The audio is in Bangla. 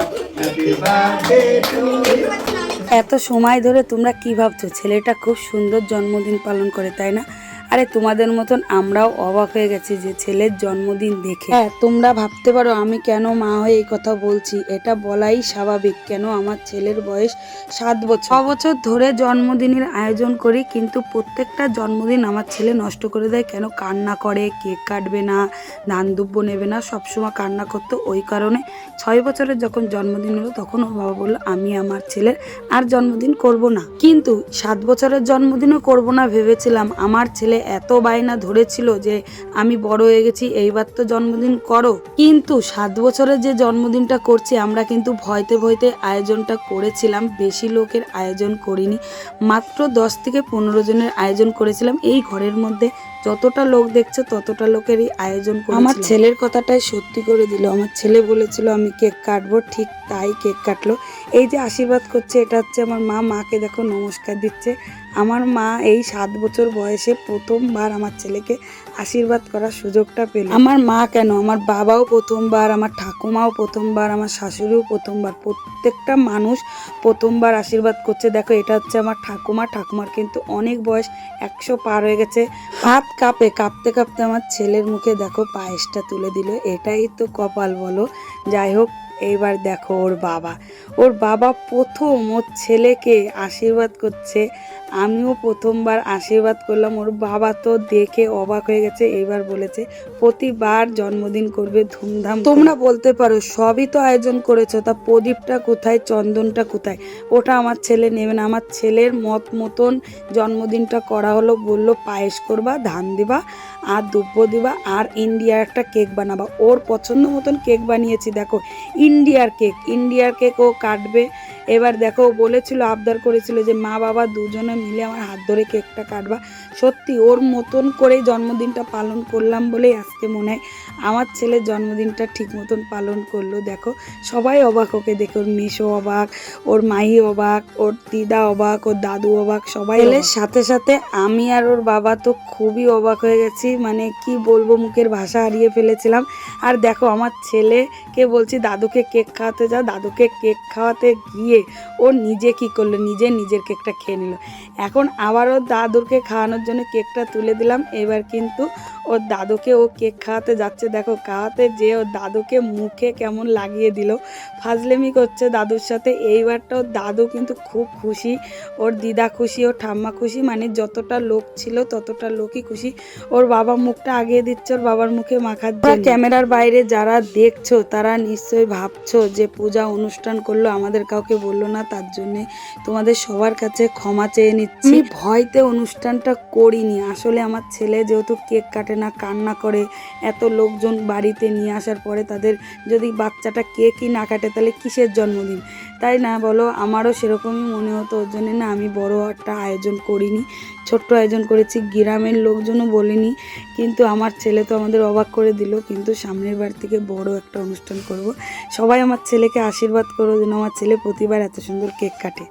Happy birthday to you. এত সময় ধরে তোমরা কি ভাবছো ছেলেটা খুব সুন্দর জন্মদিন পালন করে, তাই না? আরে তোমাদের মতন আমরাও অবাক হয়ে গেছি যে ছেলের জন্মদিন দেখে। হ্যাঁ, তোমরা ভাবতে পারো আমি কেন মা হয়ে এই কথা বলছি। এটা বলাই স্বাভাবিক, কেন আমার ছেলের বয়স 7 বছর। 6 বছর ধরে জন্মদিনের আয়োজন করি, কিন্তু প্রত্যেকটা জন্মদিন আমার ছেলে নষ্ট করে দেয়। কেন? কান্না করে, কেক কাটবে না, ধান দুব্য নেবে না, সবসময় কান্না করতো। ওই কারণে 6 বছরের যখন জন্মদিন হলো তখন ওর বাবা বললো আমি আমার ছেলের আর জন্মদিন করব না। কিন্তু 7 বছরের জন্মদিনও করব না ভেবেছিলাম। আমার ছেলে এত বায়না ধরেছিল যে আমি বড় হয়ে গেছি, এইবার তো জন্মদিন করো। কিন্তু 7 বছরের যে জন্মদিনটা করছি আমরা কিন্তু ভয়তে ভয়তে আয়োজনটা করেছিলাম। বেশি লোকের আয়োজন করিনি, মাত্র 10 থেকে 15 জনের আয়োজন করেছিলাম। এই ঘরের মধ্যে যতটা লোক দেখছো ততটা লোকেরই আয়োজন করেছিলাম। আমার ছেলের কথাটাই সত্যি করে দিল। আমার ছেলে বলেছিল আমি কেক কাটবো, ঠিক তাই কেক কাটলো। এই যে আশীর্বাদ করছে এটা হচ্ছে আমার মা। মাকে দেখো নমস্কার দিচ্ছে। আমার মা এই 7 বছর বয়সে প্রথমবার আমার ছেলেকে আশীর্বাদ করার সুযোগটা পেল। আমার মা কেন, আমার বাবাও প্রথমবার, আমার ঠাকুমাও প্রথমবার, আমার শাশুড়িও প্রথমবার, প্রত্যেকটা মানুষ প্রথমবার আশীর্বাদ করছে। দেখো এটা হচ্ছে আমার ঠাকুমা। ঠাকুমার কিন্তু অনেক বয়স, 100 পার হয়ে গেছে। হাত কাঁপে, কাঁপতে কাঁপতে আমার ছেলের মুখে দেখো পায়েসটা তুলে দিল। এটাই তো কপাল বলো। যাই হোক, এইবার দেখো ওর বাবা প্রথম ওর ছেলেকে আশীর্বাদ করছে। আমিও প্রথমবার আশীর্বাদ করলাম। ওর বাবা তো দেখে অবাক হয়ে গেছে। এইবার বলেছে প্রতিবার জন্মদিন করবে ধুমধাম। তোমরা বলতে পারো সবই তো আয়োজন করেছো, তা প্রদীপটা কোথায়, চন্দনটা কোথায়? ওটা আমার ছেলে নেবে না। আমার ছেলের মতন জন্মদিনটা করা হলো। বললো পায়েস করবা, ধান দিবা আর দুব্য দিবা আর ইন্ডিয়ার একটা কেক বানাবা। ওর পছন্দ মতন কেক বানিয়েছি। দেখো ইন্ডিয়ার কেক ও কাটবে। এবার দেখো বলেছিল, আবদার করেছিল যে মা বাবা দুজনে মিলে আমার হাত ধরে কেকটা কাটবা। সত্যি ওর মতন করে জন্মদিনটা পালন করলাম বলেই আজকে মনে হয় আমার ছেলের জন্মদিনটা ঠিক মতন পালন করলো। দেখো সবাই অবাক ওকে দেখে। ওর মেশো অবাক, ওর মাহি অবাক, ওর দিদা অবাক, ওর দাদু অবাক, সবাই। এর সাথে সাথে আমি আর ওর বাবা তো খুবই অবাক হয়ে গেছি। মানে কি বলবো, মুখের ভাষা হারিয়ে ফেলেছিলাম। আর দেখো আমার ছেলেকে বলছি দাদুকে কেক খাওয়াতে যাও। দাদুকে কেক খাওয়াতে গিয়ে ও নিজে কি করলো, নিজের কেকটা খেয়ে নিল। এখন আবার ওর দাদুকে খাওয়ানোর জন্য কেকটা তুলে দিলাম। এবার কিন্তু ওর দাদুকে ও কেক খাওয়াতে যাচ্ছে। দেখো খাওয়াতে যে ওর দাদুকে মুখে কেমন লাগিয়ে দিল, ফাজলেমি করছে দাদুর সাথে। এইবারটা ওর দাদু কিন্তু খুব খুশি, ওর দিদা খুশি, ওর ঠাম্মা খুশি। মানে যতটা লোক ছিল ততটা লোকই খুশি। ওর বাবা মুখটা আগিয়ে দিচ্ছে ওর বাবার মুখে মাখার জন্য। ক্যামেরার বাইরে যারা দেখছো তারা নিশ্চয়ই ভাবছো যে পূজা অনুষ্ঠান করলো, আমাদের কাউকে বললো না, তার জন্য তোমাদের সবার কাছে ক্ষমা চেয়ে নিচ্ছি। আমি ভয়তে অনুষ্ঠানটা করিনি। আসলে আমার ছেলে যেহেতু কেক কাটে না, কান্না করে, এত লোকজন বাড়িতে নিয়ে আসার পরে তাদের যদি বাচ্চাটা কেকই না কাটে তাহলে কিসের জন্মদিন, তাই না বলো? আমারও সেরকমই মনে হতো। ওর জন্য না আমি বড় একটা আয়োজন করিনি, ছোট্ট আয়োজন করেছি। গ্রামের লোকজনও বলিনি, কিন্তু আমার ছেলে তো আমাদের অবাক করে দিল। কিন্তু সামনের বার থেকে বড় একটা অনুষ্ঠান করব। সবাই আমার ছেলেকে আশীর্বাদ করো যেন আমার ছেলে প্রতিবার এত সুন্দর কেক কাটে।